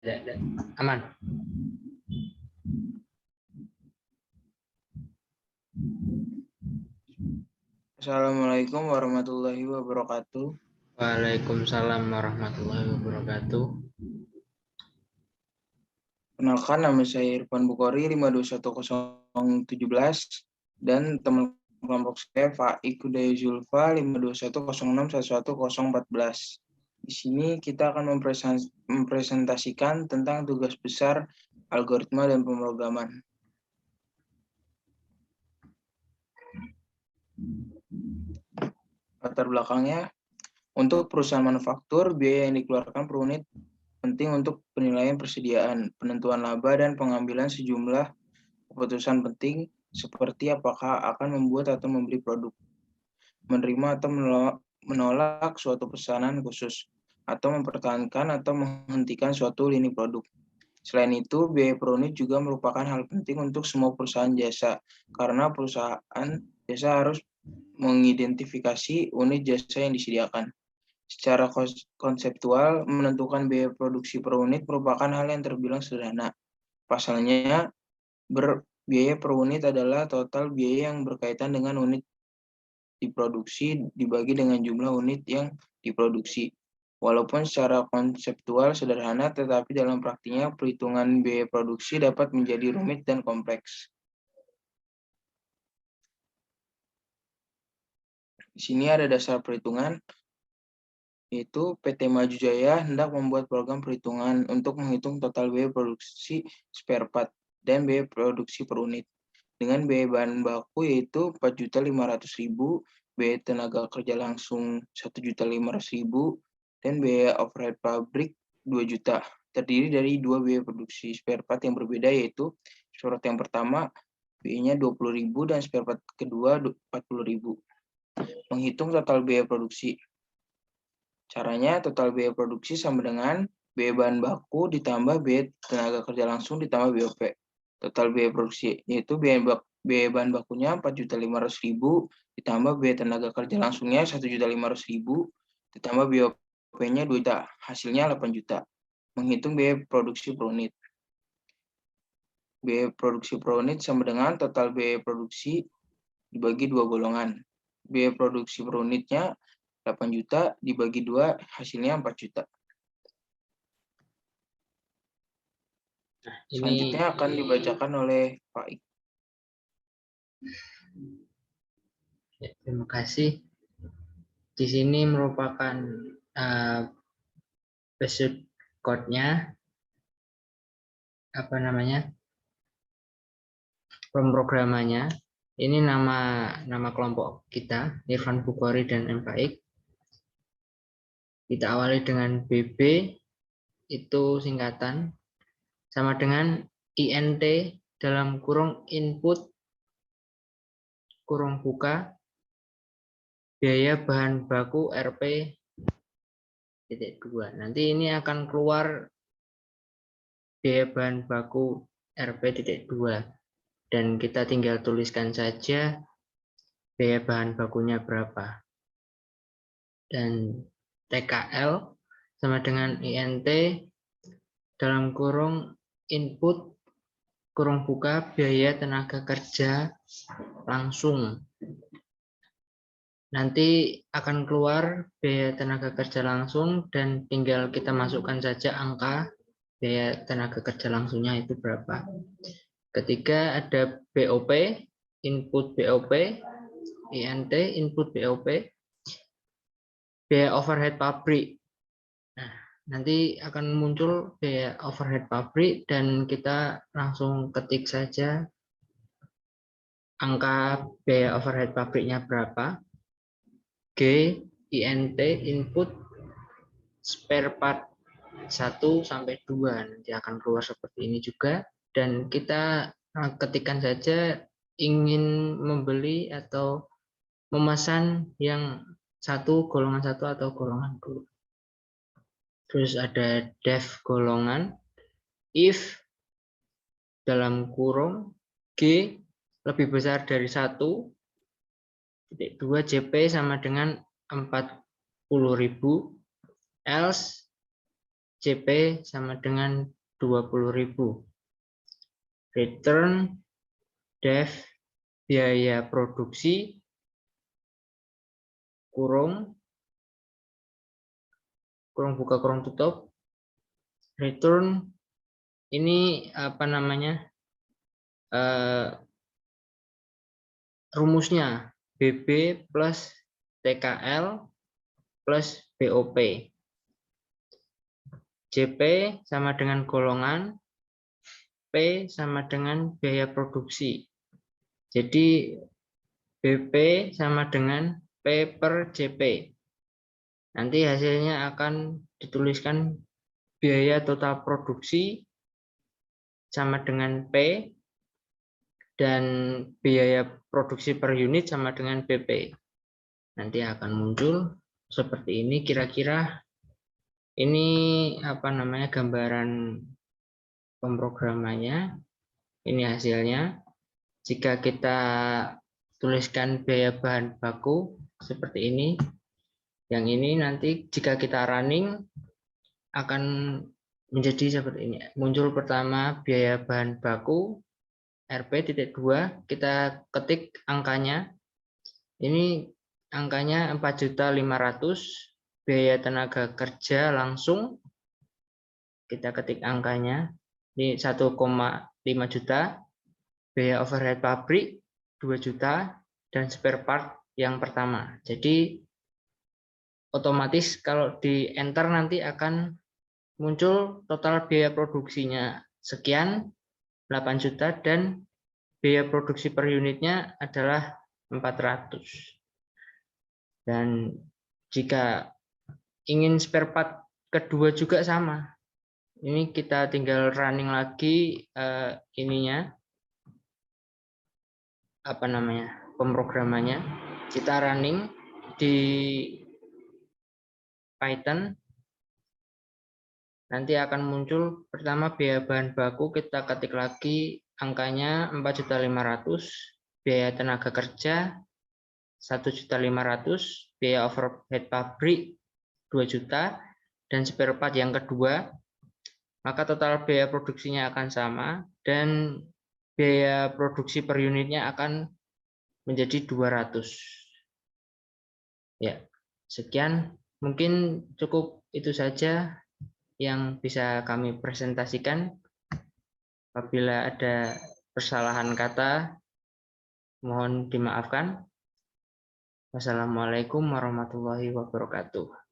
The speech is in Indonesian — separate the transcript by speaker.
Speaker 1: Aman.
Speaker 2: Assalamualaikum warahmatullahi wabarakatuh.
Speaker 1: Waalaikumsalam warahmatullahi wabarakatuh.
Speaker 2: Kenalkan, nama saya Irfan Bukhari 521017 dan teman kelompok saya Faik Hudaya Zulfa 5210611014. Di sini kita akan mempresentasikan tentang tugas besar algoritma dan pemrograman. Latar belakangnya, untuk perusahaan manufaktur, biaya yang dikeluarkan per unit penting untuk penilaian persediaan, penentuan laba, dan pengambilan sejumlah keputusan penting seperti apakah akan membuat atau membeli produk, menerima atau menolak suatu pesanan khusus, atau mempertahankan atau menghentikan suatu lini produk. Selain itu, biaya per unit juga merupakan hal penting untuk semua perusahaan jasa, karena perusahaan jasa harus mengidentifikasi unit jasa yang disediakan. Secara konseptual, menentukan biaya produksi per unit merupakan hal yang terbilang sederhana. Pasalnya, biaya per unit adalah total biaya yang berkaitan dengan unit diproduksi dibagi dengan jumlah unit yang diproduksi. Walaupun secara konseptual sederhana, tetapi dalam praktiknya perhitungan biaya produksi dapat menjadi rumit dan kompleks. Di sini ada dasar perhitungan, yaitu PT Maju Jaya hendak membuat program perhitungan untuk menghitung total biaya produksi spare part dan biaya produksi per unit. Dengan biaya bahan baku yaitu 4.500.000, biaya tenaga kerja langsung 1.500.000, dan biaya overhead pabrik 2 juta. Terdiri dari dua biaya produksi spare part yang berbeda, yaitu spare part yang pertama biayanya 20.000 dan spare part kedua 40.000. Menghitung total biaya produksi. Caranya, total biaya produksi sama dengan biaya bahan baku ditambah biaya tenaga kerja langsung ditambah BOP. Total biaya produksi yaitu biaya bahan bakunya 4.500.000 ditambah biaya tenaga kerja langsungnya 1.500.000 ditambah BOP-nya 2 juta, hasilnya 8 juta. Menghitung biaya produksi per unit. Biaya produksi per unit sama dengan total biaya produksi dibagi dua golongan. Biaya produksi per unitnya 8 juta dibagi 2, hasilnya 4 juta. Selanjutnya akan dibacakan oleh Pak Ik.
Speaker 1: Ya, terima kasih. Di sini merupakan basic code-nya, pemrogramannya. Ini nama kelompok kita, Irfan Bukhari dan M. Faik. Kita awali dengan BB, itu singkatan, sama dengan INT dalam kurung input, kurung buka, biaya bahan baku RP.2. Nanti ini akan keluar biaya bahan baku RP.2. Dan kita tinggal tuliskan saja biaya bahan bakunya berapa. Dan TKL sama dengan INT dalam kurung input, kurung buka, biaya tenaga kerja langsung. Nanti akan keluar biaya tenaga kerja langsung dan tinggal kita masukkan saja angka biaya tenaga kerja langsungnya itu berapa. Ketiga ada BOP, input BOP, INT, input BOP, biaya overhead pabrik. Nah, nanti akan muncul biaya overhead pabrik dan kita langsung ketik saja angka biaya overhead pabriknya berapa. G, INT, input, spare part 1 sampai 2 nanti akan keluar seperti ini juga. Dan kita ketikkan saja ingin membeli atau memesan yang golongan 1 atau golongan 2. Terus ada def golongan, if dalam kurung G lebih besar dari 1, 2 JP sama dengan 40.000, else CP sama dengan 20.000. Return def biaya produksi kurung buka kurung tutup. Return ini apa namanya? Rumusnya BB plus TKL plus BOP. JP sama dengan golongan, P sama dengan biaya produksi. Jadi BP sama dengan P per JP. Nanti hasilnya akan dituliskan biaya total produksi sama dengan P dan biaya produksi per unit sama dengan BP. Nanti akan muncul seperti ini kira-kira. Ini apa namanya gambaran pemrogramannya. Ini hasilnya. Jika kita tuliskan biaya bahan baku seperti ini. Yang ini nanti jika kita running akan menjadi seperti ini. Muncul pertama biaya bahan baku Rp.2, kita ketik angkanya. Ini angkanya 4.500.000, biaya tenaga kerja langsung. Kita ketik angkanya. Ini 1,5 juta. Biaya overhead pabrik 2 juta dan spare part yang pertama. Jadi otomatis kalau di enter nanti akan muncul total biaya produksinya sekian 8 juta dan biaya produksi per unitnya adalah 400. Dan jika ingin spare part kedua juga sama. Ini kita tinggal running lagi ininya apa namanya? Pemrogramannya. Kita running di Python. Nanti akan muncul pertama biaya bahan baku, kita ketik lagi angkanya 4.500.000, biaya tenaga kerja 1.500.000, biaya overhead pabrik 2 juta dan spare part yang kedua. Maka total biaya produksinya akan sama dan biaya produksi per unitnya akan menjadi 200. Ya, sekian mungkin cukup itu saja yang bisa kami presentasikan. Apabila ada kesalahan kata, mohon dimaafkan. Wassalamualaikum warahmatullahi wabarakatuh.